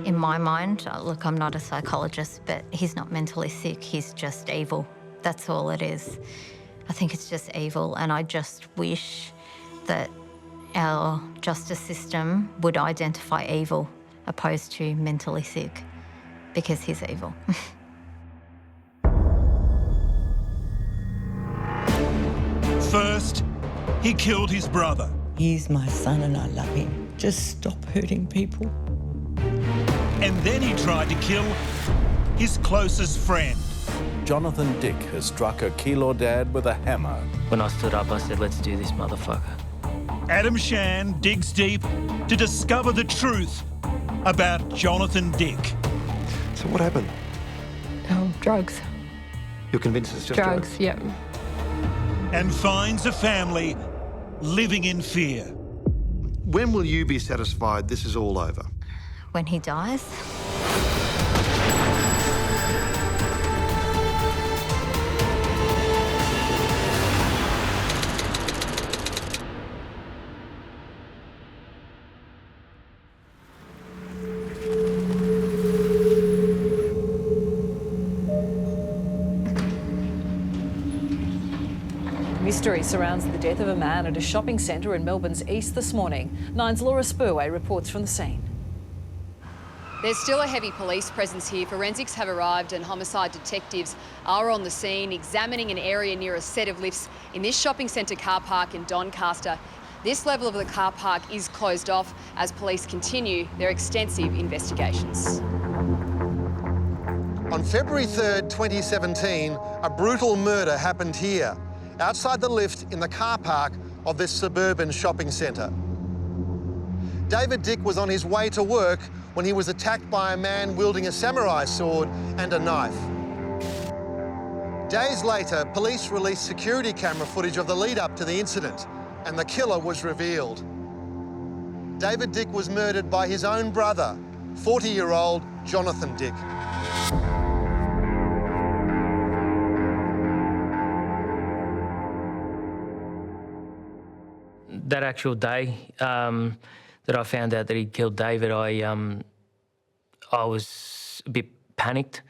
In my mind, look, I'm not a psychologist, but he's not mentally sick, he's just evil. That's all it is. I think it's just evil, and I just wish that our justice system would identify evil opposed to mentally sick, because he's evil. First, he killed his brother. He's my son and I love him. Just stop hurting people. And then he tried to kill his closest friend. Johnathan Dick has struck a Keilor dad with a hammer. When I stood up, I said, let's do this, motherfucker. Adam Shan digs deep to discover the truth about Johnathan Dick. So what happened? Drugs. You're convinced it's just Drugs, yeah. And finds a family living in fear. When will you be satisfied this is all over? When he dies. Mystery surrounds the death of a man at a shopping centre in Melbourne's east this morning. Nine's Laura Spurway reports from the scene. There's still a heavy police presence here. Forensics have arrived and homicide detectives are on the scene, examining an area near a set of lifts in this shopping centre car park in Doncaster. This level of the car park is closed off as police continue their extensive investigations. On February 3rd, 2017, a brutal murder happened here, outside the lift in the car park of this suburban shopping centre. David Dick was on his way to work when he was attacked by a man wielding a samurai sword and a knife. Days later, police released security camera footage of the lead-up to the incident, and the killer was revealed. David Dick was murdered by his own brother, 40-year-old Johnathan Dick. That actual day that I found out that he killed David, I was a bit panicked.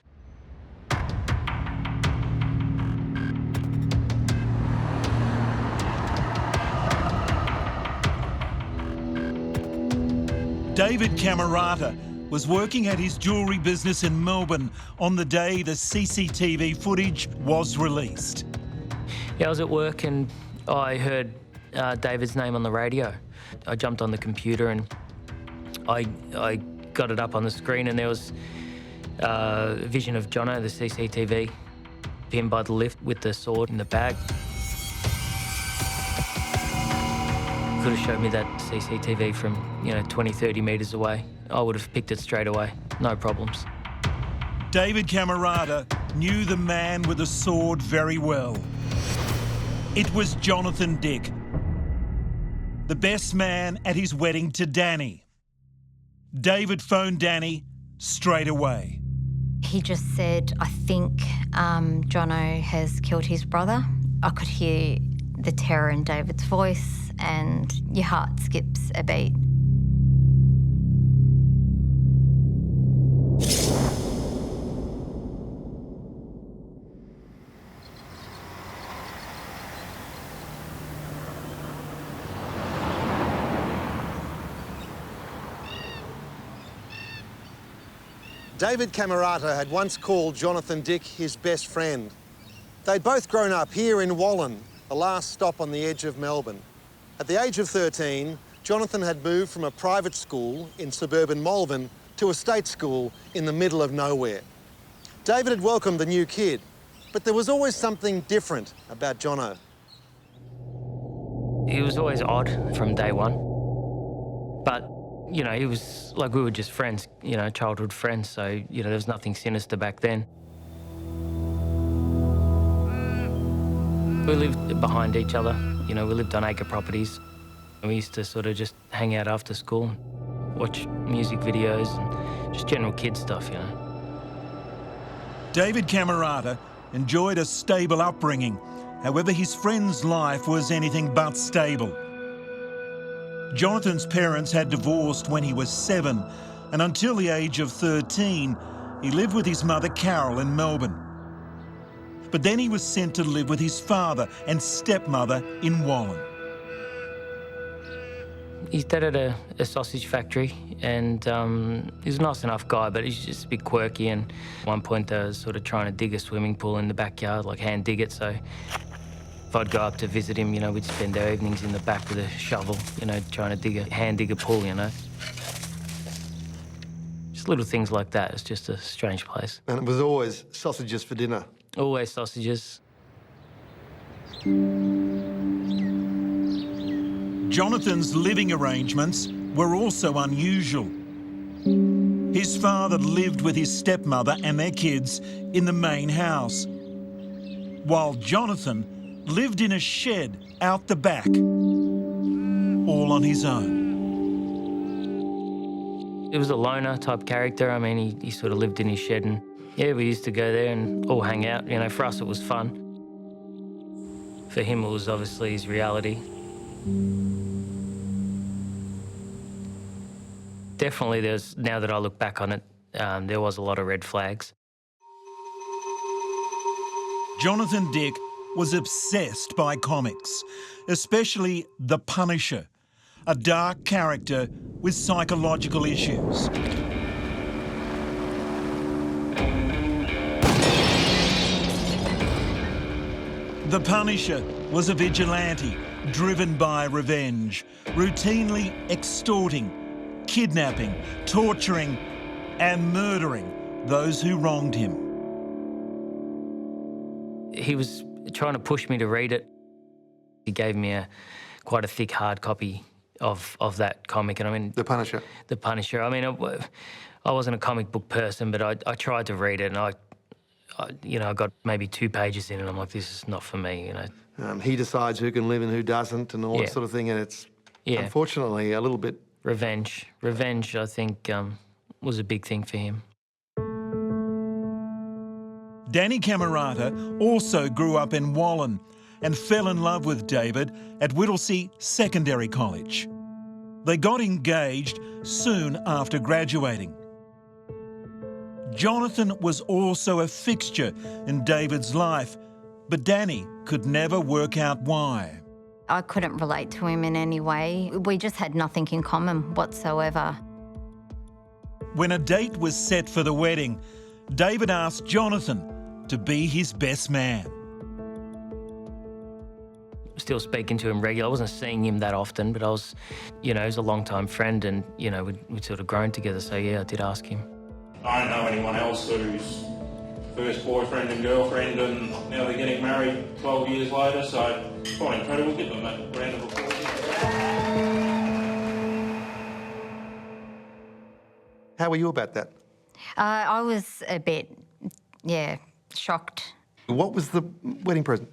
David Camerata was working at his jewellery business in Melbourne on the day the CCTV footage was released. Yeah, I was at work and I heard David's name on the radio. I jumped on the computer and I got it up on the screen, and there was a vision of Jono, the CCTV, him by the lift with the sword in the bag. Could have showed me that CCTV from, 20, 30 metres away. I would have picked it straight away, no problems. David Camerata knew the man with the sword very well. It was Johnathan Dick, the best man at his wedding to Danny. David phoned Danny straight away. He just said, I think Jono has killed his brother. I could hear the terror in David's voice and your heart skips a beat. David Camerata had once called Johnathan Dick his best friend. They'd both grown up here in Wallen, the last stop on the edge of Melbourne. At the age of 13, Johnathan had moved from a private school in suburban Melbourne to a state school in the middle of nowhere. David had welcomed the new kid, but there was always something different about Jono. He was always odd from day one, but he was like, we were just friends, childhood friends, so, there was nothing sinister back then. We lived behind each other, we lived on acre properties. We used to sort of just hang out after school, watch music videos and just general kid stuff, David Camerata enjoyed a stable upbringing. However, his friend's life was anything but stable. Jonathan's parents had divorced when he was 7, and until the age of 13, he lived with his mother Carol in Melbourne. But then he was sent to live with his father and stepmother in Wallen. His dad had a sausage factory, and he's a nice enough guy, but he's just a bit quirky. And at one point they were sort of trying to dig a swimming pool in the backyard, like hand dig it. So if I'd go up to visit him, you know, we'd spend our evenings in the back with a shovel, you know, trying to hand dig a pool, you know. Just little things like that. It's just a strange place. And it was always sausages for dinner. Always sausages. Jonathan's living arrangements were also unusual. His father lived with his stepmother and their kids in the main house, while Johnathan lived in a shed out the back, all on his own. He was a loner type character. I mean, he sort of lived in his shed, and yeah, we used to go there and all hang out. You know, for us it was fun. For him it was obviously his reality. Definitely now that I look back on it, there was a lot of red flags. Johnathan Dick was obsessed by comics, especially The Punisher, a dark character with psychological issues. The Punisher was a vigilante driven by revenge, routinely extorting, kidnapping, torturing and murdering those who wronged him. He was trying to push me to read it. He gave me quite a thick hard copy of that comic, and I mean... The Punisher? The Punisher. I mean, I wasn't a comic book person, but I tried to read it, and I got maybe 2 pages in, and I'm like, this is not for me, you know. He decides who can live and who doesn't and all that sort of thing, and it's unfortunately a little bit... Revenge. Revenge, I think, was a big thing for him. Danny Camerata also grew up in Wallen and fell in love with David at Whittlesea Secondary College. They got engaged soon after graduating. Johnathan was also a fixture in David's life, but Danny could never work out why. I couldn't relate to him in any way. We just had nothing in common whatsoever. When a date was set for the wedding, David asked Johnathan to be his best man. Still speaking to him regularly. I wasn't seeing him that often, but I was, you know, he was a long-time friend, and, you know, we'd sort of grown together, so yeah, I did ask him. I don't know anyone else whose first boyfriend and girlfriend, and now they're getting married 12 years later, so it's quite incredible. Give them a round of applause. How were you about that? I was a bit, shocked. What was the wedding present?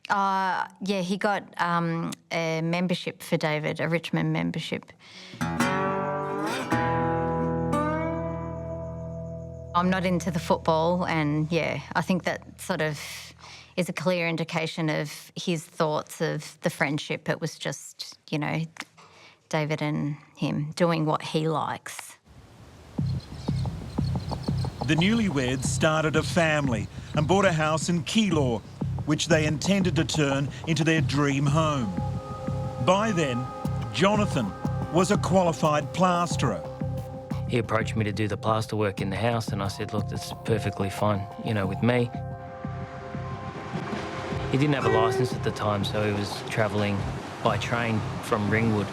He got a membership for David, a Richmond membership. I'm not into the football, and I think that sort of is a clear indication of his thoughts of the friendship. It was just, you know, David and him doing what he likes. The newlyweds started a family and bought a house in Keilor, which they intended to turn into their dream home. By then, Johnathan was a qualified plasterer. He approached me to do the plaster work in the house, and I said, look, that's perfectly fine, you know, with me. He didn't have a licence at the time, so he was travelling by train from Ringwood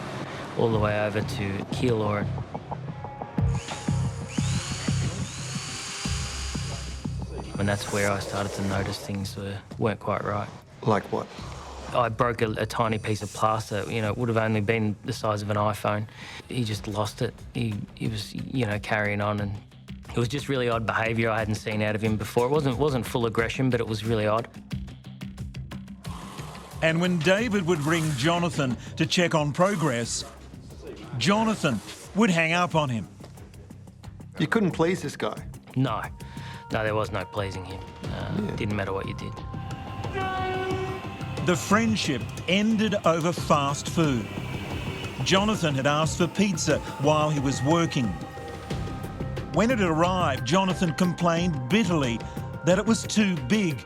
all the way over to Keilor. And that's where I started to notice things weren't quite right. Like what? I broke a tiny piece of plaster. You know, it would have only been the size of an iPhone. He just lost it. He was, you know, carrying on, and it was just really odd behaviour I hadn't seen out of him before. It wasn't full aggression, but it was really odd. And when David would ring Johnathan to check on progress, Johnathan would hang up on him. You couldn't please this guy? No, there was no pleasing him. Didn't matter what you did. The friendship ended over fast food. Johnathan had asked for pizza while he was working. When it arrived, Johnathan complained bitterly that it was too big.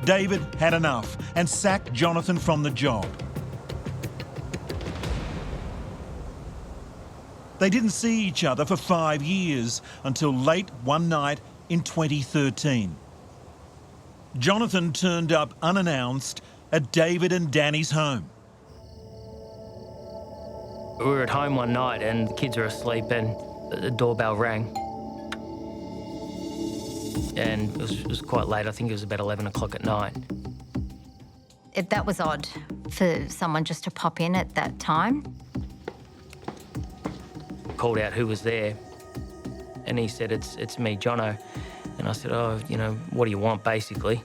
David had enough and sacked Johnathan from the job. They didn't see each other for 5 years until late one night in 2013. Johnathan turned up unannounced at David and Danny's home. We were at home one night and the kids were asleep and the doorbell rang. And it was quite late. I think it was about 11 o'clock at night. That was odd for someone just to pop in at that time. Called out who was there and he said, it's me, Jono. And I said, oh, you know, what do you want, basically?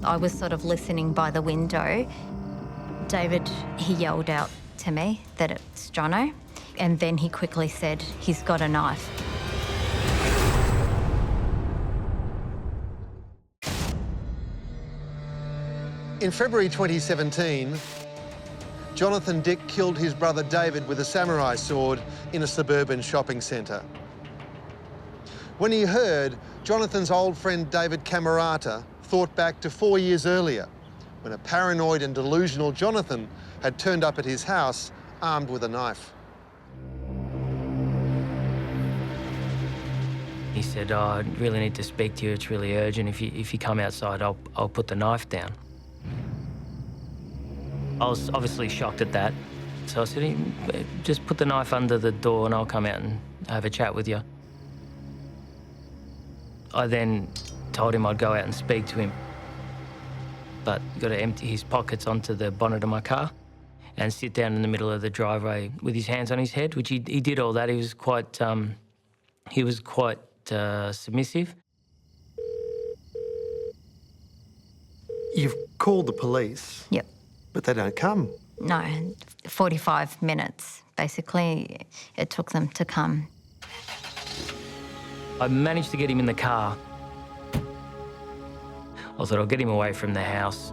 I was sort of listening by the window. David, he yelled out to me that it's Jono, and then he quickly said, he's got a knife. In February 2017, Johnathan Dick killed his brother David with a samurai sword in a suburban shopping centre. When he heard, Jonathan's old friend David Camerata thought back to 4 years earlier, when a paranoid and delusional Johnathan had turned up at his house armed with a knife. He said, oh, I really need to speak to you, it's really urgent. If you come outside, I'll put the knife down. I was obviously shocked at that. So I said, just put the knife under the door and I'll come out and have a chat with you. I then told him I'd go out and speak to him. But got to empty his pockets onto the bonnet of my car and sit down in the middle of the driveway with his hands on his head, which he did all that. He was quite submissive. You've called the police? Yep. But they don't come? No, 45 minutes, basically, it took them to come. I managed to get him in the car. I thought I'll get him away from the house.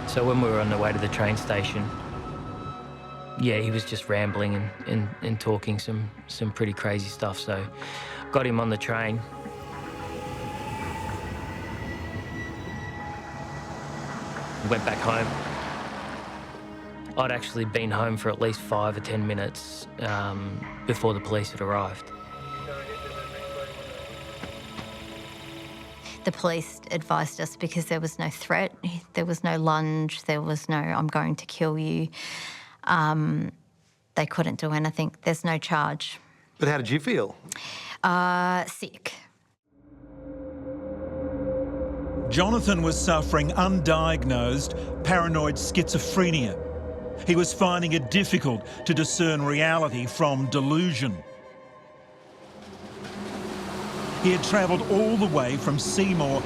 So when we were on the way to the train station, yeah, he was just rambling and talking some pretty crazy stuff. So got him on the train. Went back home. I'd actually been home for at least 5 or 10 minutes before the police had arrived. The police advised us because there was no threat, there was no lunge, there was no, I'm going to kill you. They couldn't do anything. There's no charge. But how did you feel? Sick. Johnathan was suffering undiagnosed paranoid schizophrenia. He was finding it difficult to discern reality from delusion. He had travelled all the way from Seymour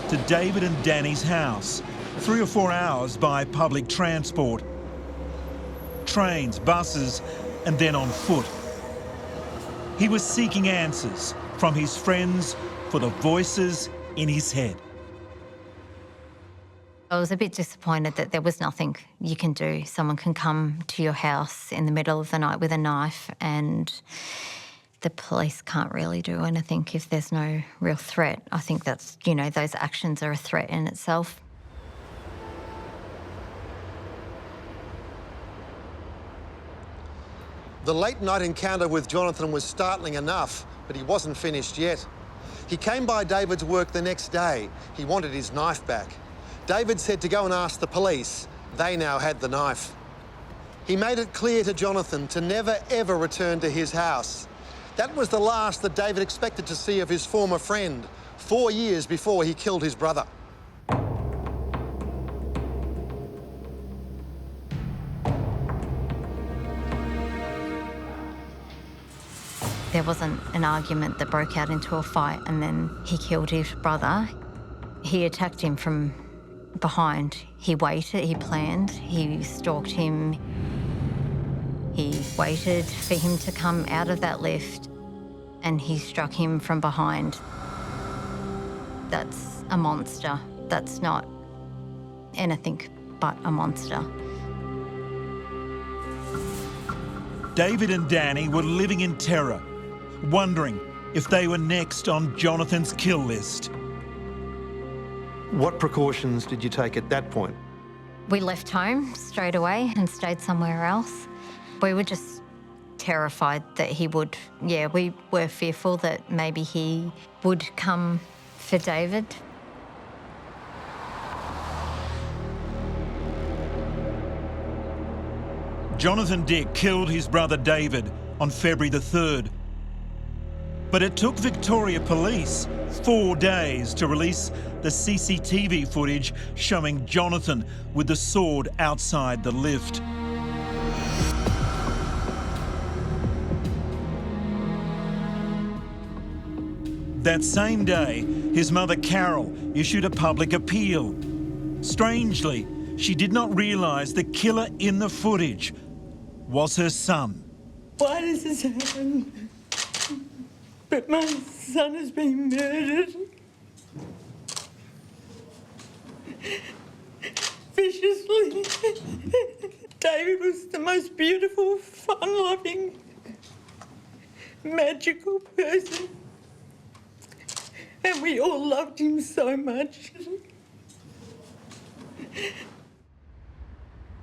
to David and Danny's house, 3 or 4 hours by public transport, trains, buses, and then on foot. He was seeking answers from his friends for the voices in his head. I was a bit disappointed that there was nothing you can do. Someone can come to your house in the middle of the night with a knife and the police can't really do anything if there's no real threat. I think that's, you know, those actions are a threat in itself. The late night encounter with Johnathan was startling enough, but he wasn't finished yet. He came by David's work the next day. He wanted his knife back. David said to go and ask the police. They now had the knife. He made it clear to Johnathan to never, ever return to his house. That was the last that David expected to see of his former friend, 4 years before he killed his brother. There wasn't an argument that broke out into a fight and then he killed his brother. He attacked him from behind. He waited, he planned, he stalked him. He waited for him to come out of that lift and he struck him from behind. That's a monster. That's not anything but a monster. David and Danny were living in terror, wondering if they were next on Johnathan's kill list. What precautions did you take at that point? We left home straight away and stayed somewhere else. We were just terrified that he would, we were fearful that maybe he would come for David. Johnathan Dick killed his brother David on February the 3rd. But it took Victoria Police 4 days to release the CCTV footage showing Johnathan with the sword outside the lift. That same day, his mother Carol issued a public appeal. Strangely, she did not realise the killer in the footage was her son. Why does this happen? But my son has been murdered. Viciously. David was the most beautiful, fun-loving, magical person. And we all loved him so much.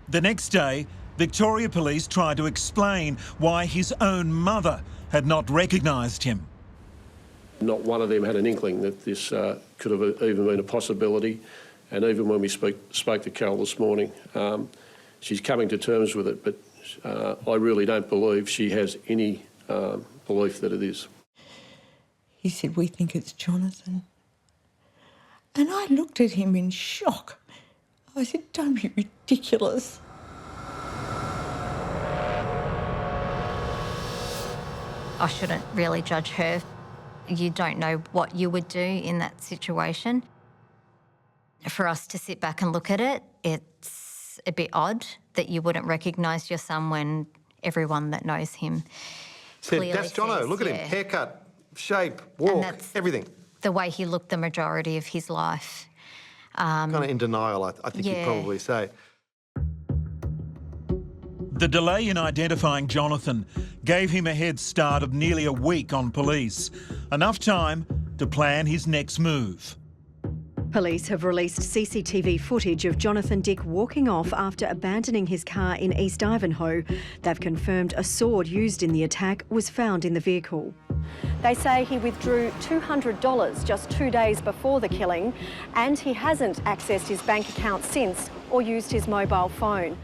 The next day, Victoria Police tried to explain why his own mother had not recognised him. Not one of them had an inkling that this could have even been a possibility. And even when we spoke to Carol this morning, she's coming to terms with it, but I really don't believe she has any belief that it is. He said, "We think it's Johnathan." And I looked at him in shock. I said, "Don't be ridiculous." I shouldn't really judge her. You don't know what you would do in that situation. For us to sit back and look at it, it's a bit odd that you wouldn't recognise your son when everyone that knows him Said, clearly "That's Jono, says, look at him, haircut, shape, walk, everything." The way he looked the majority of his life. Kind of in denial, I think you'd probably say. The delay in identifying Johnathan gave him a head start of nearly a week on police, enough time to plan his next move. Police have released CCTV footage of Johnathan Dick walking off after abandoning his car in East Ivanhoe. They've confirmed a sword used in the attack was found in the vehicle. They say he withdrew $200 just 2 days before the killing, and he hasn't accessed his bank account since or used his mobile phone.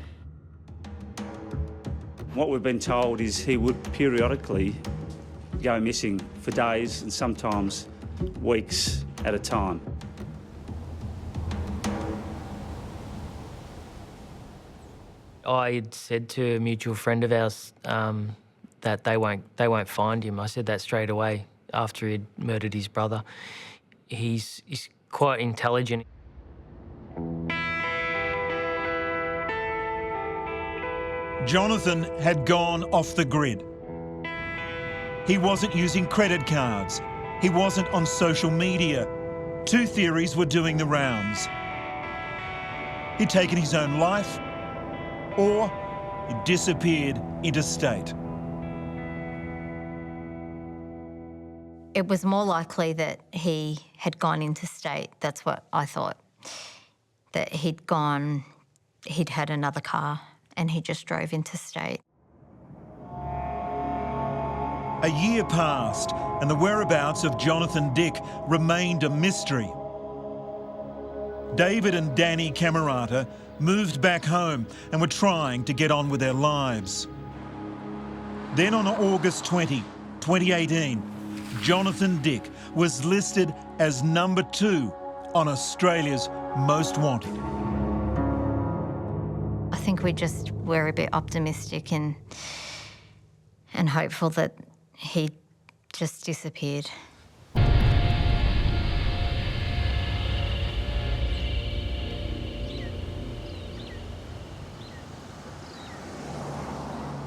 What we've been told is he would periodically go missing for days and sometimes weeks at a time. I had said to a mutual friend of ours that they won't find him. I said that straight away after he'd murdered his brother. He's quite intelligent. Johnathan had gone off the grid. He wasn't using credit cards. He wasn't on social media. 2 theories were doing the rounds. He'd taken his own life, or he disappeared interstate. It was more likely that he had gone interstate. That's what I thought. That he'd had another car and he just drove interstate. A year passed and the whereabouts of Johnathan Dick remained a mystery. David and Danny Camerata moved back home and were trying to get on with their lives. Then on August 20, 2018, Johnathan Dick was listed as number 2 on Australia's Most Wanted. I think we just were a bit optimistic and hopeful that he just disappeared.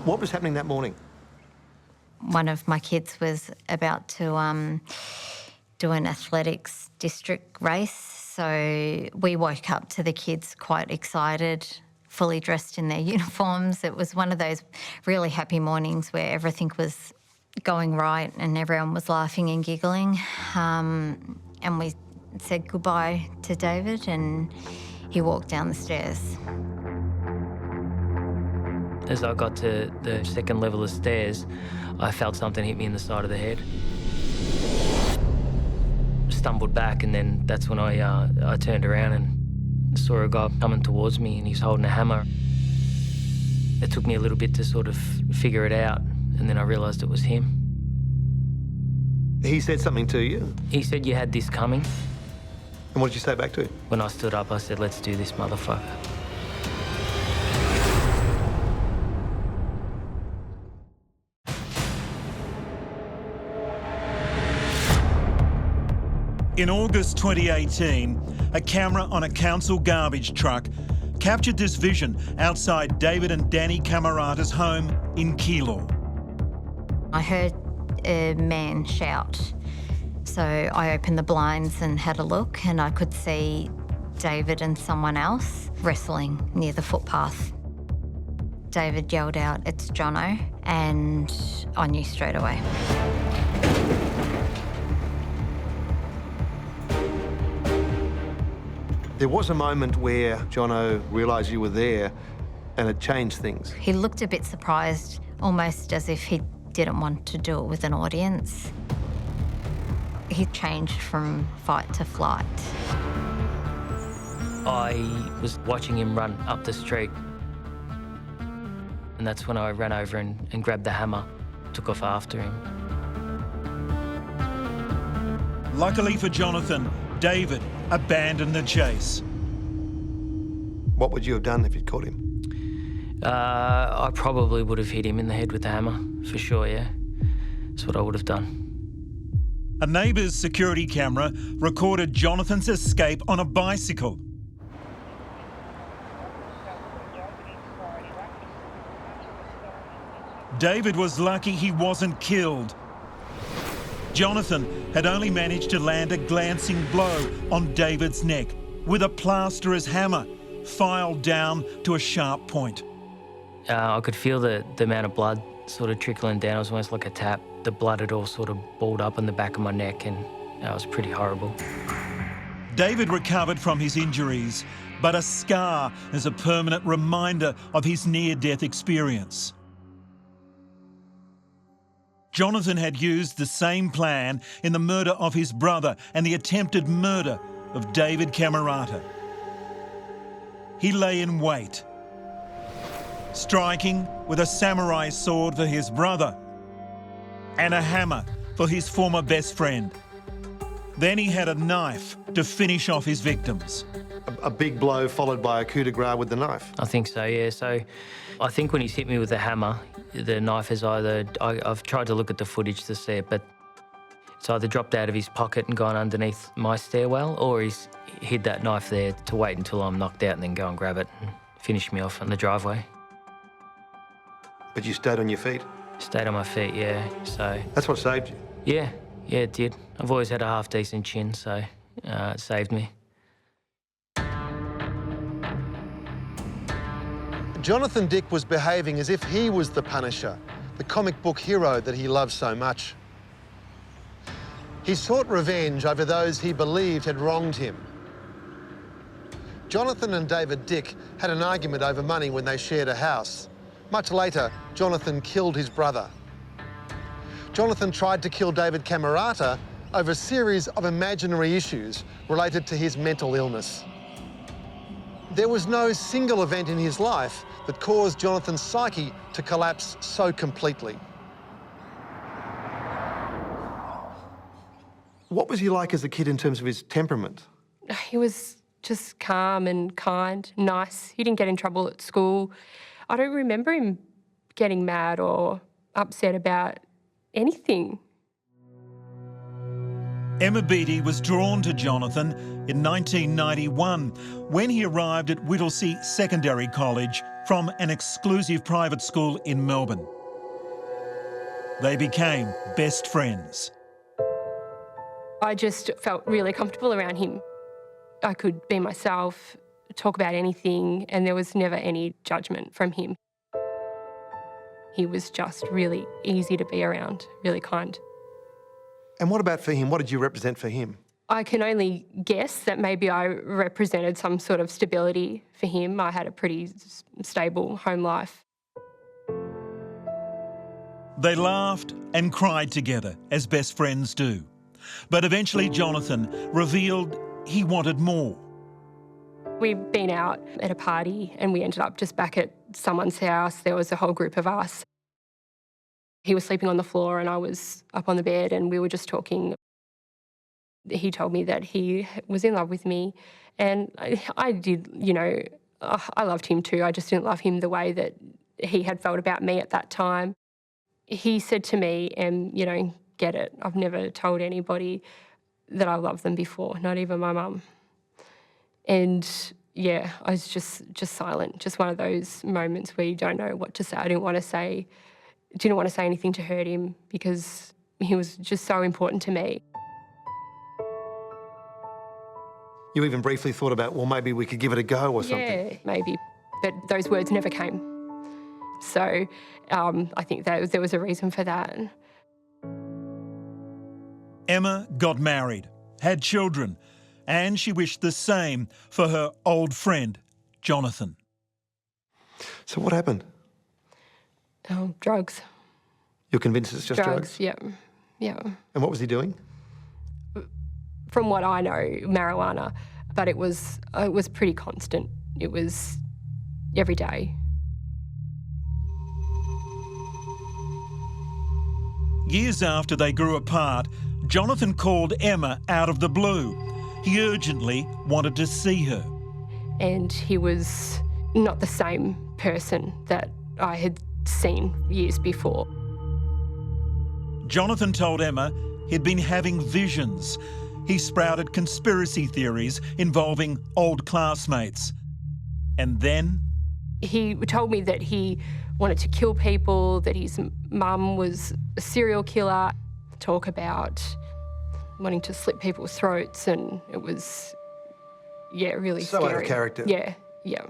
What was happening that morning? One of my kids was about to do an athletics district race, So we woke up to the kids quite excited, fully dressed in their uniforms. It was one of those really happy mornings where everything was going right and everyone was laughing and giggling. And we said goodbye to David and he walked down the stairs. As I got to the second level of stairs, I felt something hit me in the side of the head. Stumbled back, and then that's when I turned around and saw a guy coming towards me, and he's holding a hammer. It took me a little bit to sort of figure it out, and then I realised it was him. He said something to you? He said, "You had this coming." And what did you say back to him? When I stood up, I said, "Let's do this, motherfucker." In August 2018, a camera on a council garbage truck captured this vision outside David and Danny Camerata's home in Keilor. I heard a man shout, so I opened the blinds and had a look, and I could see David and someone else wrestling near the footpath. David yelled out, "It's Jono," and I knew straight away. There was a moment where Jono realised you were there and it changed things. He looked a bit surprised, almost as if he didn't want to do it with an audience. He changed from fight to flight. I was watching him run up the street, and that's when I ran over and grabbed the hammer, took off after him. Luckily for Johnathan, David abandoned the chase. What would you have done if you'd caught him? I probably would have hit him in the head with the hammer, for sure, yeah. That's what I would have done. A neighbour's security camera recorded Johnathan's escape on a bicycle. David was lucky he wasn't killed. Johnathan had only managed to land a glancing blow on David's neck with a plasterer's hammer filed down to a sharp point. I could feel the amount of blood sort of trickling down. It was almost like a tap. The blood had all sort of balled up in the back of my neck, and it was pretty horrible. David recovered from his injuries, but a scar is a permanent reminder of his near-death experience. Johnathan had used the same plan in the murder of his brother and the attempted murder of David Camerata. He lay in wait, striking with a samurai sword for his brother and a hammer for his former best friend. Then he had a knife to finish off his victims. A big blow followed by a coup de grace with the knife? I think so, yeah. So I think when he's hit me with the hammer, the knife is either... I've tried to look at the footage to see it, but it's either dropped out of his pocket and gone underneath my stairwell, or he's hid that knife there to wait until I'm knocked out and then go and grab it and finish me off on the driveway. But you stayed on your feet? Stayed on my feet, yeah, so... That's what saved you? Yeah, it did. I've always had a half-decent chin, so it saved me. Johnathan Dick was behaving as if he was the Punisher, the comic book hero that he loved so much. He sought revenge over those he believed had wronged him. Johnathan and David Dick had an argument over money when they shared a house. Much later, Johnathan killed his brother. Johnathan tried to kill David Camerata over a series of imaginary issues related to his mental illness. There was no single event in his life that caused Johnathan's psyche to collapse so completely. What was he like as a kid in terms of his temperament? He was just calm and kind, nice. He didn't get in trouble at school. I don't remember him getting mad or upset about anything. Emma Beattie was drawn to Johnathan in 1991 when he arrived at Whittlesea Secondary College from an exclusive private school in Melbourne. They became best friends. I just felt really comfortable around him. I could be myself, talk about anything, and there was never any judgment from him. He was just really easy to be around, really kind. And what about for him? What did you represent for him? I can only guess that maybe I represented some sort of stability for him. I had a pretty stable home life. They laughed and cried together, as best friends do. But eventually Johnathan revealed he wanted more. We'd been out at a party and we ended up just back at someone's house. There was a whole group of us. He was sleeping on the floor and I was up on the bed and we were just talking. He told me that he was in love with me and I did, you know, I loved him too. I just didn't love him the way that he had felt about me at that time. He said to me, you know, get it. I've never told anybody that I loved them before, not even my mum. And yeah, I was just silent. Just one of those moments where you don't know what to say. I didn't want to say anything to hurt him because he was just so important to me. You even briefly thought about, well, maybe we could give it a go or something. Yeah, maybe. But those words never came. So I think that there was a reason for that. Emma got married, had children, and she wished the same for her old friend, Johnathan. So what happened? Drugs. You're convinced it's just drugs? Yeah, yeah. And what was he doing? From what I know, marijuana, but it was pretty constant. It was every day. Years after they grew apart, Johnathan called Emma out of the blue. He urgently wanted to see her. And he was not the same person that I had seen years before. Johnathan told Emma he'd been having visions. He sprouted conspiracy theories involving old classmates. And then... He told me that he wanted to kill people, that his mum was a serial killer, talk about wanting to slit people's throats, and it was, yeah, really so scary. Out of character. Yeah, yeah.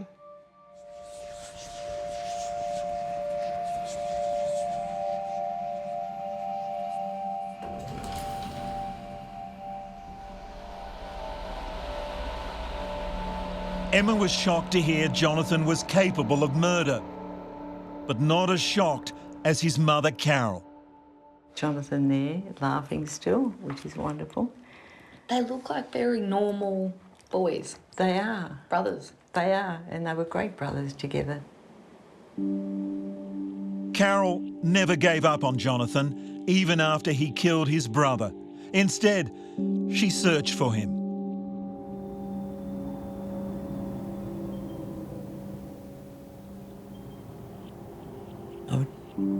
Emma was shocked to hear Johnathan was capable of murder, but not as shocked as his mother, Carol. Johnathan there, laughing still, which is wonderful. They look like very normal boys. They are. Brothers. They are, and they were great brothers together. Carol never gave up on Johnathan, even after he killed his brother. Instead, she searched for him. I would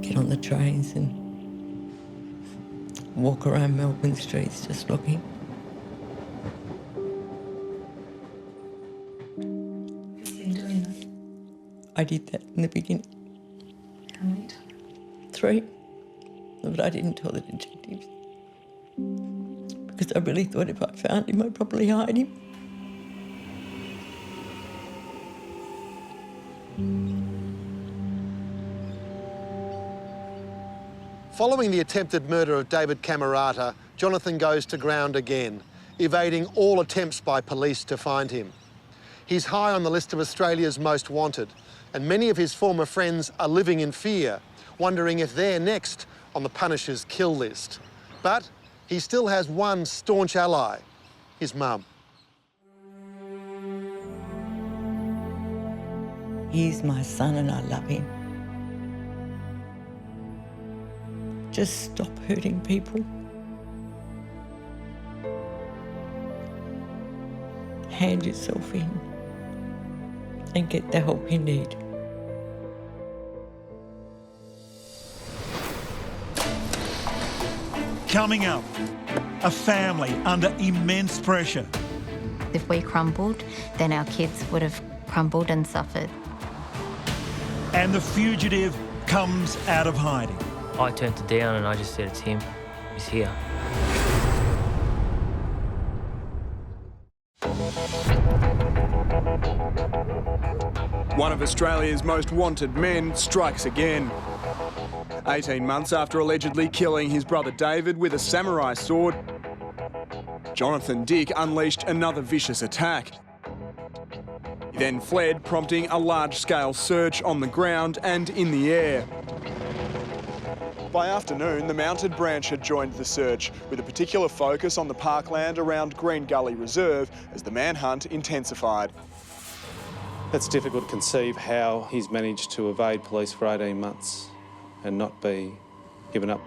get on the trains and walk around Melbourne streets just looking. Have you been doing that? I did that in the beginning. How many times? 3. But I didn't tell the detectives. Because I really thought if I found him, I'd probably hide him. Following the attempted murder of David Camerata, Johnathan goes to ground again, evading all attempts by police to find him. He's high on the list of Australia's most wanted, and many of his former friends are living in fear, wondering if they're next on the Punisher's kill list. But he still has one staunch ally, his mum. He's my son and I love him. Just stop hurting people. Hand yourself in and get the help you need. Coming up, a family under immense pressure. If we crumbled, then our kids would have crumbled and suffered. And the fugitive comes out of hiding. I turned it down and I just said, it's him. He's here. One of Australia's most wanted men strikes again. 18 months after allegedly killing his brother David with a samurai sword, Johnathan Dick unleashed another vicious attack. He then fled, prompting a large-scale search on the ground and in the air. By afternoon, the mounted branch had joined the search, with a particular focus on the parkland around Green Gully Reserve as the manhunt intensified. It's difficult to conceive how he's managed to evade police for 18 months and not be given up.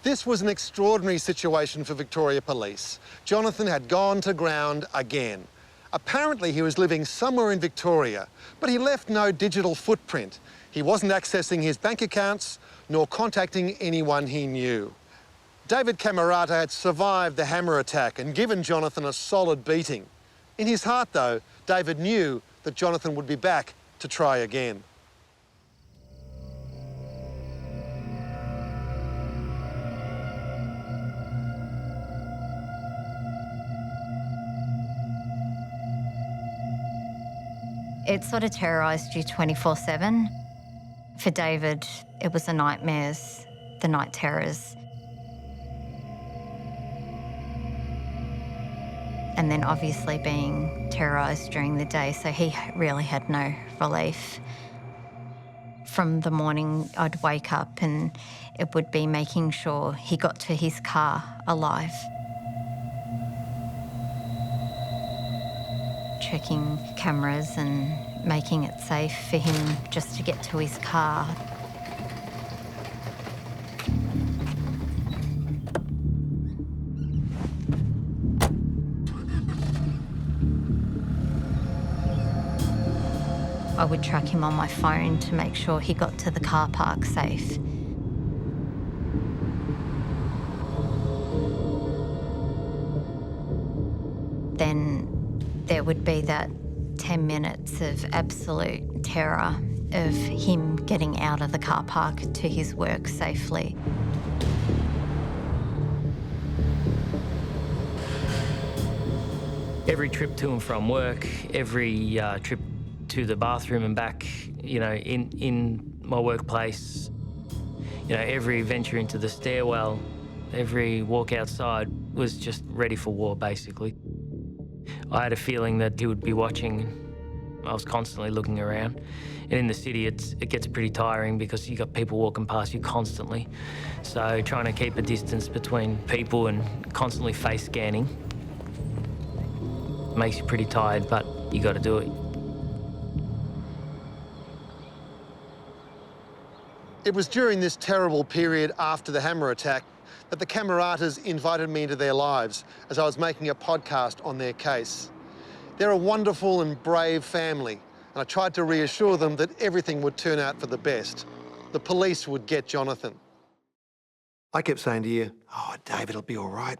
This was an extraordinary situation for Victoria Police. Johnathan had gone to ground again. Apparently he was living somewhere in Victoria, but he left no digital footprint. He wasn't accessing his bank accounts, nor contacting anyone he knew. David Camerata had survived the hammer attack and given Johnathan a solid beating. In his heart, though, David knew that Johnathan would be back to try again. It sort of terrorised you 24/7. For David, it was the nightmares, the night terrors. And then obviously being terrorised during the day, so he really had no relief. From the morning, I'd wake up and it would be making sure he got to his car alive. Checking cameras and making it safe for him just to get to his car. I would track him on my phone to make sure he got to the car park safe. Then there would be that 10 minutes of absolute terror of him getting out of the car park to his work safely. Every trip to and from work, every trip to the bathroom and back, you know, in my workplace, you know, every venture into the stairwell, every walk outside was just ready for war, basically. I had a feeling that he would be watching. I was constantly looking around. And in the city, it gets pretty tiring because you got people walking past you constantly. So trying to keep a distance between people and constantly face scanning makes you pretty tired, but you got to do it. It was during this terrible period after the hammer attack that the Cameratas invited me into their lives as I was making a podcast on their case. They're a wonderful and brave family, and I tried to reassure them that everything would turn out for the best. The police would get Johnathan. I kept saying to you, oh, David will be all right.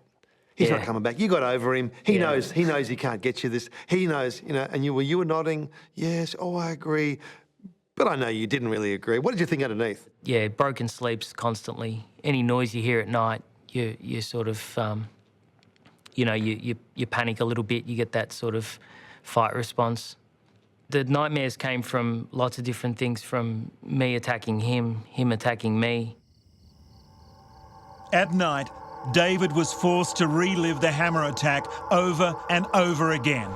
He's not coming back. You got over him. He knows he can't get you this. He knows, you know, and you were nodding, yes, oh, I agree. But I know you didn't really agree. What did you think underneath? Yeah, broken sleeps constantly. Any noise you hear at night, you sort of, you know, you panic a little bit. You get that sort of fight response. The nightmares came from lots of different things, from me attacking him, him attacking me. At night, David was forced to relive the hammer attack over and over again.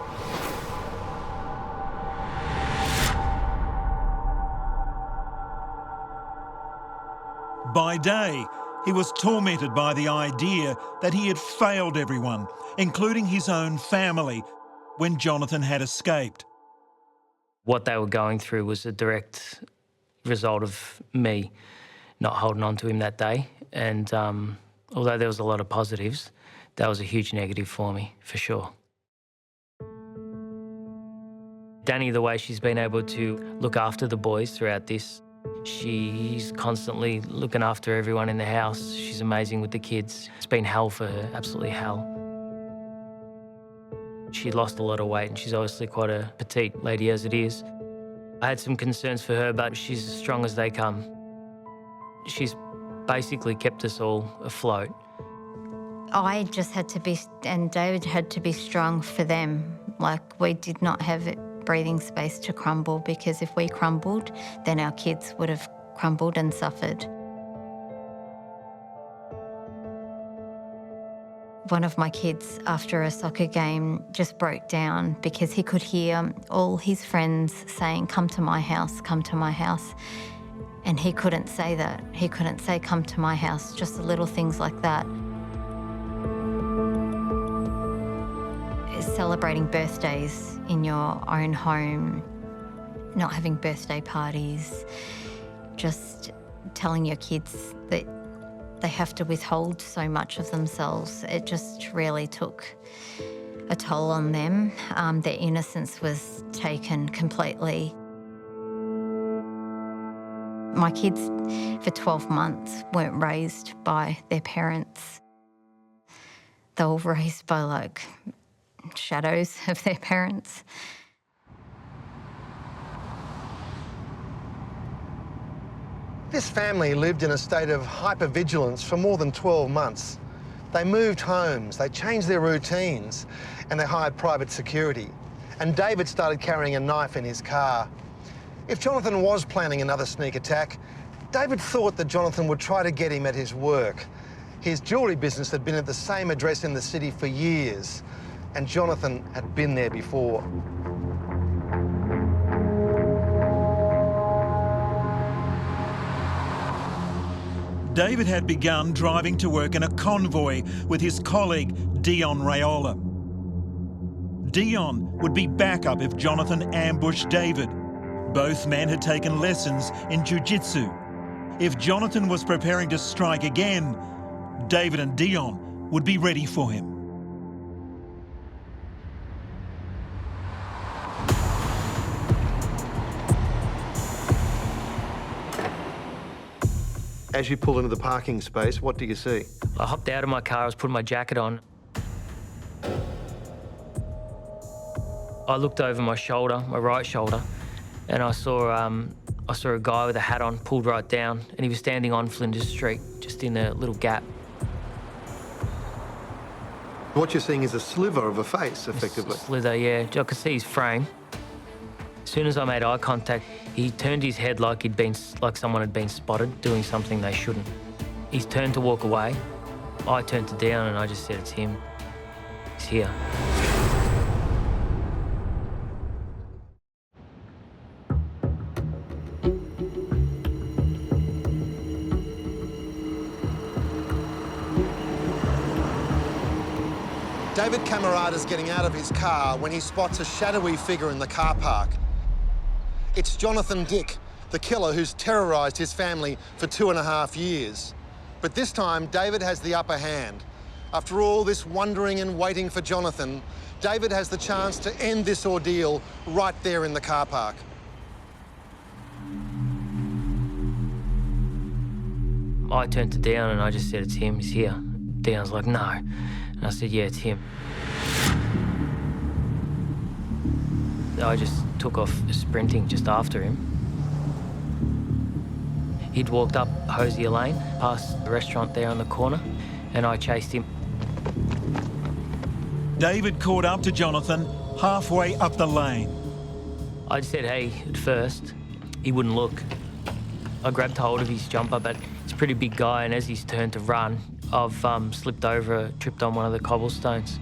By day, he was tormented by the idea that he had failed everyone, including his own family, when Johnathan had escaped. What they were going through was a direct result of me not holding on to him that day. And although there was a lot of positives, that was a huge negative for me, for sure. Danny, the way she's been able to look after the boys throughout this, she's constantly looking after everyone in the house. She's amazing with the kids. It's been hell for her, absolutely hell. She lost a lot of weight and she's obviously quite a petite lady as it is. I had some concerns for her, but she's as strong as they come. She's basically kept us all afloat. I just had to be, and David had to be strong for them. Like, we did not have breathing space to crumble, because if we crumbled, then our kids would have crumbled and suffered. One of my kids, after a soccer game, just broke down because he could hear all his friends saying, "Come to my house, come to my house." And he couldn't say that. He couldn't say, "Come to my house," just the little things like that. Celebrating birthdays in your own home, not having birthday parties, just telling your kids that they have to withhold so much of themselves. It just really took a toll on them. Their innocence was taken completely. My kids for 12 months weren't raised by their parents. They were raised by, like, shadows of their parents. This family lived in a state of hypervigilance for more than 12 months. They moved homes, they changed their routines, and they hired private security. And David started carrying a knife in his car. If Johnathan was planning another sneak attack, David thought that Johnathan would try to get him at his work. His jewellery business had been at the same address in the city for years, and Johnathan had been there before. David had begun driving to work in a convoy with his colleague, Dion Raiola. Dion would be backup if Johnathan ambushed David. Both men had taken lessons in jiu-jitsu. If Johnathan was preparing to strike again, David and Dion would be ready for him. As you pull into the parking space, what do you see? I hopped out of my car, I was putting my jacket on. I looked over my shoulder, my right shoulder, and I saw a guy with a hat on, pulled right down, and he was standing on Flinders Street, just in a little gap. What you're seeing is a sliver of a face, effectively. A slither, yeah. I could see his frame. As soon as I made eye contact, he turned his head like someone had been spotted doing something they shouldn't. He's turned to walk away. I turned to Dion and I just said, "It's him. He's here." David Camerata's getting out of his car when he spots a shadowy figure in the car park. It's Johnathan Dick, the killer who's terrorised his family for 2.5 years. But this time, David has the upper hand. After all this wondering and waiting for Johnathan, David has the chance to end this ordeal right there in the car park. I turned to Dion and I just said, "It's him, he's here." Dion's like, "No." And I said, "Yeah, it's him." I just took off sprinting just after him. He'd walked up Hosier Lane, past the restaurant there on the corner, and I chased him. David caught up to Johnathan halfway up the lane. I said, "Hey," at first. He wouldn't look. I grabbed hold of his jumper, but it's a pretty big guy, and as he's turned to run, I've slipped over, tripped on one of the cobblestones.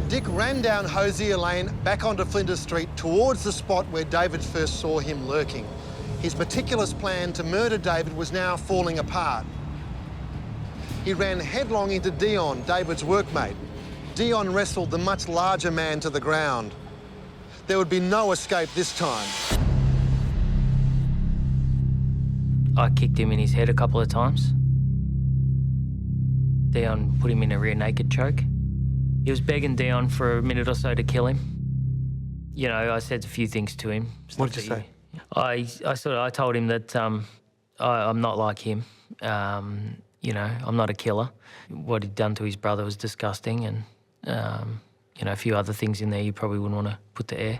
Dick ran down Hosier Lane back onto Flinders Street towards the spot where David first saw him lurking. His meticulous plan to murder David was now falling apart. He ran headlong into Dion, David's workmate. Dion wrestled the much larger man to the ground. There would be no escape this time. I kicked him in his head a couple of times. Dion put him in a rear naked choke. He was begging Dion for a minute or so to kill him. You know, I said a few things to him. What did you say? I told him that I'm not like him. You know, I'm not a killer. What he'd done to his brother was disgusting, and you know, a few other things in there you probably wouldn't want to put to air.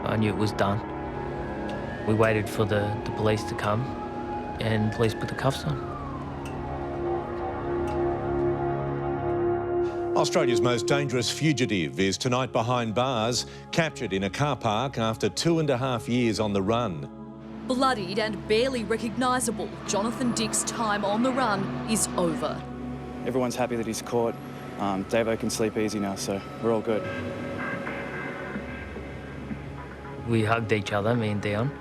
I knew it was done. We waited for the police to come, and police put the cuffs on. Australia's most dangerous fugitive is tonight behind bars, captured in a car park after 2.5 years on the run. Bloodied and barely recognisable, Johnathan Dick's time on the run is over. Everyone's happy that he's caught. Davo can sleep easy now, so we're all good. We hugged each other, me and Dion.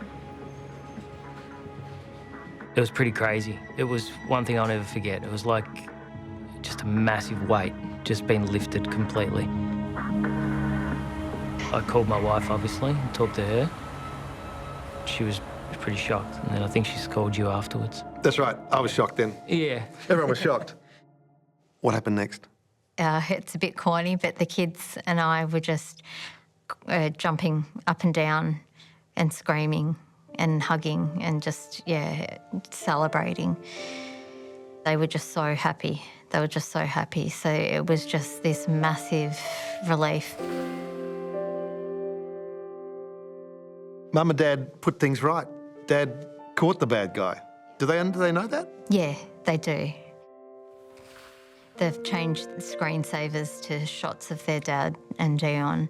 It was pretty crazy. It was one thing I'll never forget. It was like just a massive weight just been lifted completely. I called my wife, obviously, and talked to her. She was pretty shocked, and then I think she's called you afterwards. That's right. I was shocked then. Yeah. Everyone was shocked. What happened next? It's a bit corny, but the kids and I were just jumping up and down and screaming and hugging and just, yeah, celebrating. They were just so happy. They were just so happy. So it was just this massive relief. Mum and Dad put things right. Dad caught the bad guy. Do they know that? Yeah, they do. They've changed the screensavers to shots of their dad and Dion.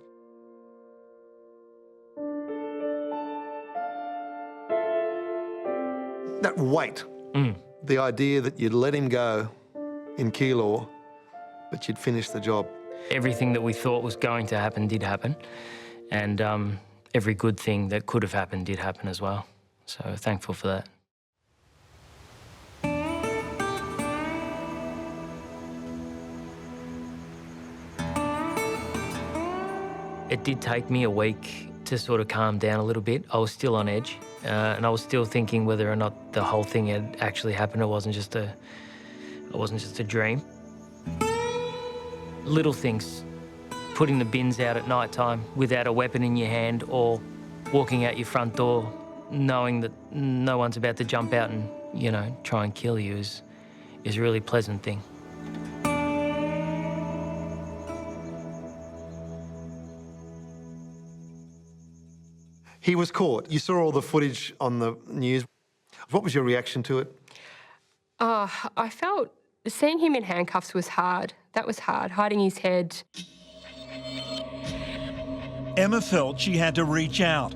That weight, the idea that you'd let him go in Keilor, but you'd finish the job. Everything that we thought was going to happen did happen, and every good thing that could have happened did happen as well. So thankful for that. It did take me a week to sort of calm down a little bit. I was still on edge, and I was still thinking whether or not the whole thing had actually happened. It wasn't just a dream. Little things, putting the bins out at night time without a weapon in your hand, or walking out your front door knowing that no one's about to jump out and, you know, try and kill you is a really pleasant thing. He was caught. You saw all the footage on the news. What was your reaction to it? I felt seeing him in handcuffs was hard. That was hard, hiding his head. Emma felt she had to reach out,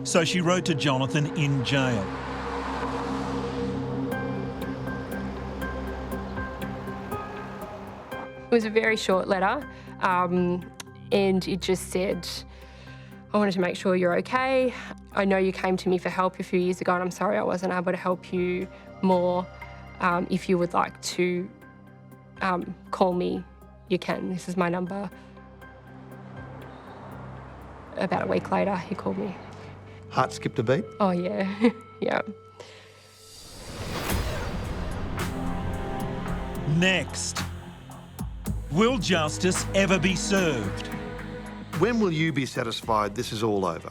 so she wrote to Johnathan in jail. It was a very short letter, and it just said, I wanted to make sure you're okay. I know you came to me for help a few years ago, and I'm sorry I wasn't able to help you more. If you would like to call me, you can. This is my number. About a week later, he called me. Heart skipped a beat? Oh, yeah. Yeah. Next, will justice ever be served? When will you be satisfied this is all over?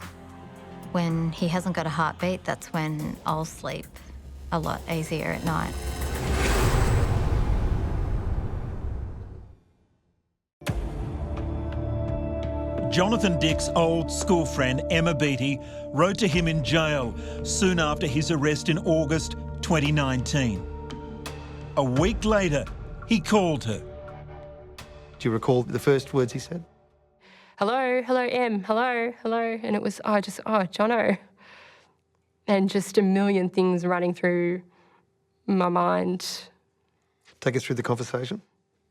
When he hasn't got a heartbeat, that's when I'll sleep a lot easier at night. Johnathan Dick's old school friend Emma Beattie wrote to him in jail soon after his arrest in August 2019. A week later, he called her. Do you recall the first words he said? Hello, hello, Em, hello, hello. And it was, Jono. And just a million things running through my mind. Take us through the conversation.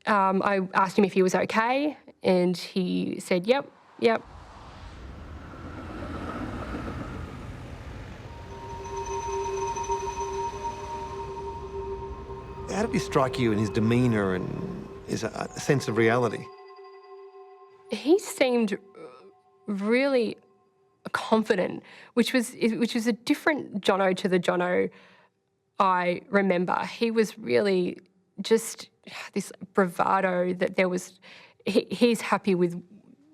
I asked him if he was okay, and he said, yep, yep. How did he strike you in his demeanour and his sense of reality? He seemed really confident, which was a different Jono to the Jono I remember. He was really just this bravado that there was. He's happy with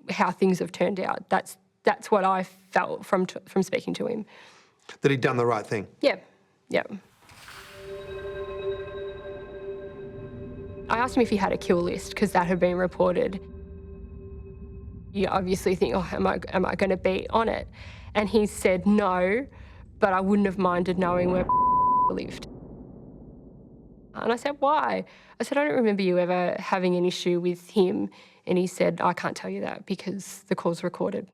how things have turned out. That's what I felt from speaking to him. That he'd done the right thing. Yeah, yeah. I asked him if he had a kill list because that had been reported. You obviously think, oh, am I going to be on it? And he said no, but I wouldn't have minded knowing where lived. And I said, why? I said, I don't remember you ever having an issue with him. And he said, I can't tell you that because the call's recorded.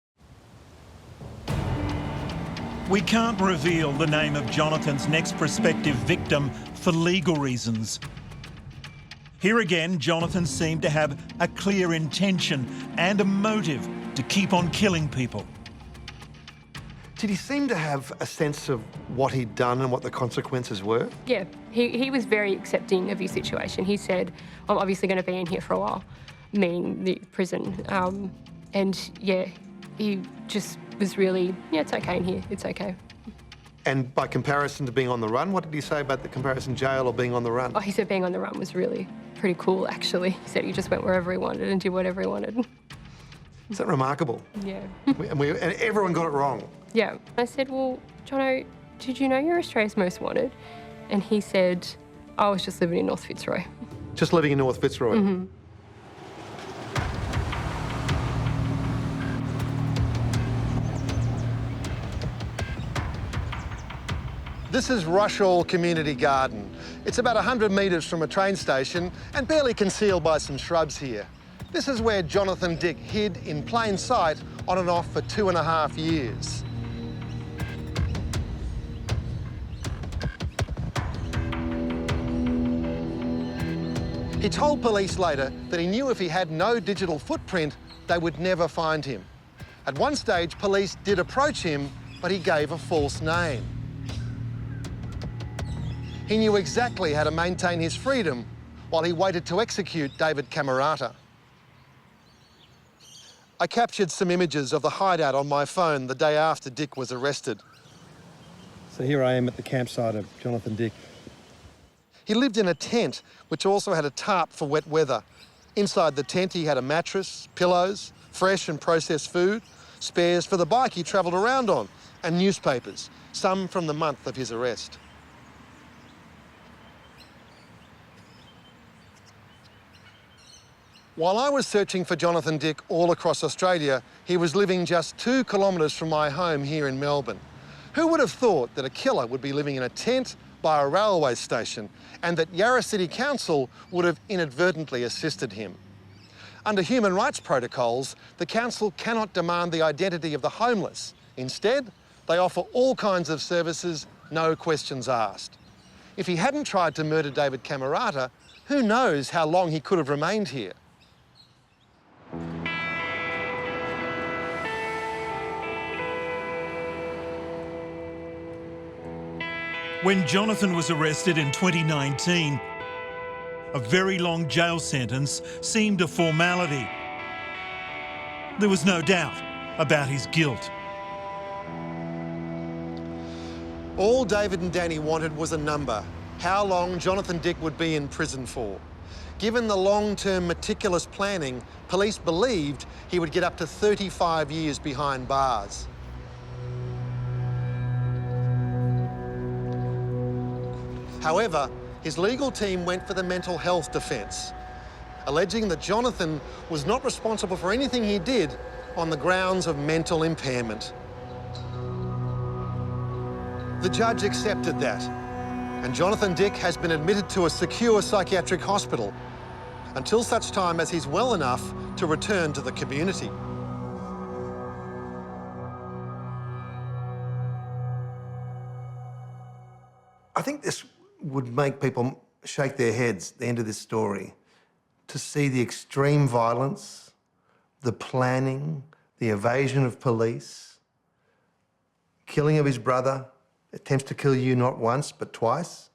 We can't reveal the name of Johnathan's next prospective victim for legal reasons. Here again, Johnathan seemed to have a clear intention and a motive to keep on killing people. Did he seem to have a sense of what he'd done and what the consequences were? Yeah, he was very accepting of his situation. He said, I'm obviously going to be in here for a while, meaning the prison. And yeah, he just was really, yeah, it's okay in here, it's okay. And by comparison to being on the run, what did he say about the comparison jail or being on the run? Oh, he said being on the run was really pretty cool, actually. He said he just went wherever he wanted and did whatever he wanted. Is that remarkable? Yeah. And everyone got it wrong. Yeah. I said, well, Jono, did you know you're Australia's most wanted? And he said, I was just living in North Fitzroy. Just living in North Fitzroy? Mm-hmm. This is Rushall Community Garden. It's about 100 metres from a train station and barely concealed by some shrubs here. This is where Johnathan Dick hid in plain sight on and off for 2.5 years. He told police later that he knew if he had no digital footprint, they would never find him. At one stage, police did approach him, but he gave a false name. He knew exactly how to maintain his freedom while he waited to execute David Camerata. I captured some images of the hideout on my phone the day after Dick was arrested. So here I am at the campsite of Johnathan Dick. He lived in a tent, which also had a tarp for wet weather. Inside the tent, he had a mattress, pillows, fresh and processed food, spares for the bike he travelled around on, and newspapers, some from the month of his arrest. While I was searching for Johnathan Dick all across Australia, he was living just 2 kilometres from my home here in Melbourne. Who would have thought that a killer would be living in a tent by a railway station and that Yarra City Council would have inadvertently assisted him? Under human rights protocols, the council cannot demand the identity of the homeless. Instead, they offer all kinds of services, no questions asked. If he hadn't tried to murder David Camerata, who knows how long he could have remained here? When Johnathan was arrested in 2019, a very long jail sentence seemed a formality. There was no doubt about his guilt. All David and Danny wanted was a number, how long Johnathan Dick would be in prison for. Given the long-term meticulous planning, police believed he would get up to 35 years behind bars. However, his legal team went for the mental health defence, alleging that Johnathan was not responsible for anything he did on the grounds of mental impairment. The judge accepted that, and Johnathan Dick has been admitted to a secure psychiatric hospital until such time as he's well enough to return to the community. I think this would make people shake their heads at the end of this story, to see the extreme violence, the planning, the evasion of police, killing of his brother, attempts to kill you not once but twice,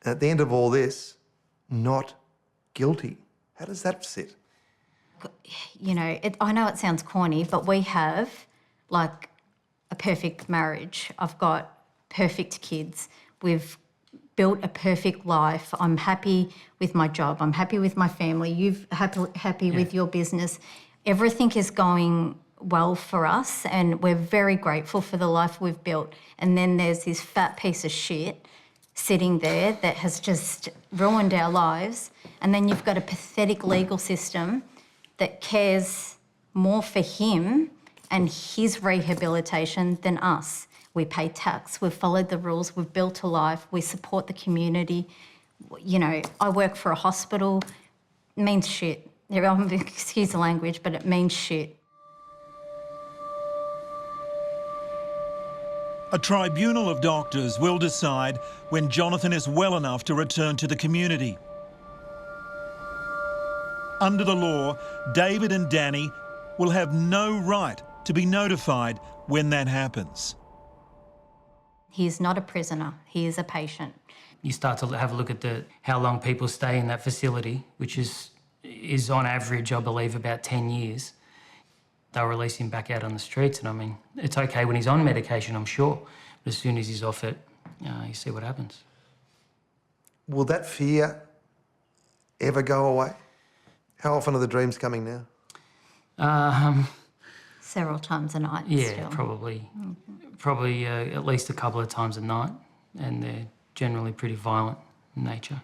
and at the end of all this, not guilty. How does that sit? You know, I know it sounds corny, but we have, like, a perfect marriage. I've got perfect kids. We've built a perfect life. I'm happy with my job. I'm happy with my family. You're happy with your business. Everything is going well for us, and we're very grateful for the life we've built. And then there's this fat piece of shit sitting there that has just ruined our lives. And then you've got a pathetic legal system that cares more for him and his rehabilitation than us. We pay tax, we've followed the rules, we've built a life, we support the community. You know, I work for a hospital, it means shit. Excuse the language, but it means shit. A tribunal of doctors will decide when Johnathan is well enough to return to the community. Under the law, David and Danny will have no right to be notified when that happens. He is not a prisoner, he is a patient. You start to have a look at how long people stay in that facility, which is on average, I believe, about 10 years. They'll release him back out on the streets, and I mean, it's okay when he's on medication, I'm sure, but as soon as he's off it, you see what happens. Will that fear ever go away? How often are the dreams coming now? Several times a night. Yeah, still. probably at least a couple of times a night, and they're generally pretty violent in nature.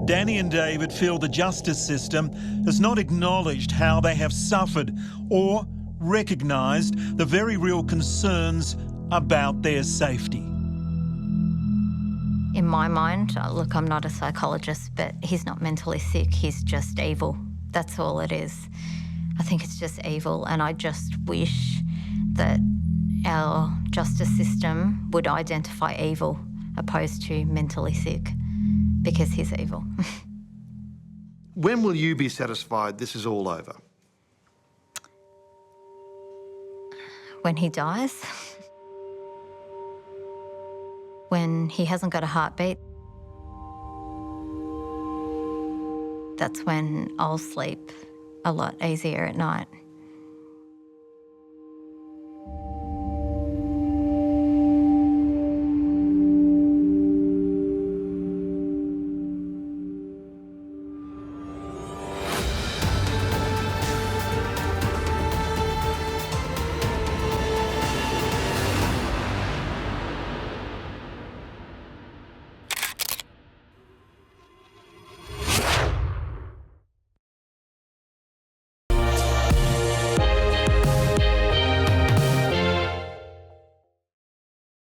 Danny and David feel the justice system has not acknowledged how they have suffered or recognised the very real concerns about their safety. In my mind, look, I'm not a psychologist, but he's not mentally sick, he's just evil. That's all it is. I think it's just evil, and I just wish that our justice system would identify evil opposed to mentally sick, because he's evil. When will you be satisfied this is all over? When he dies, when he hasn't got a heartbeat, that's when I'll sleep a lot easier at night.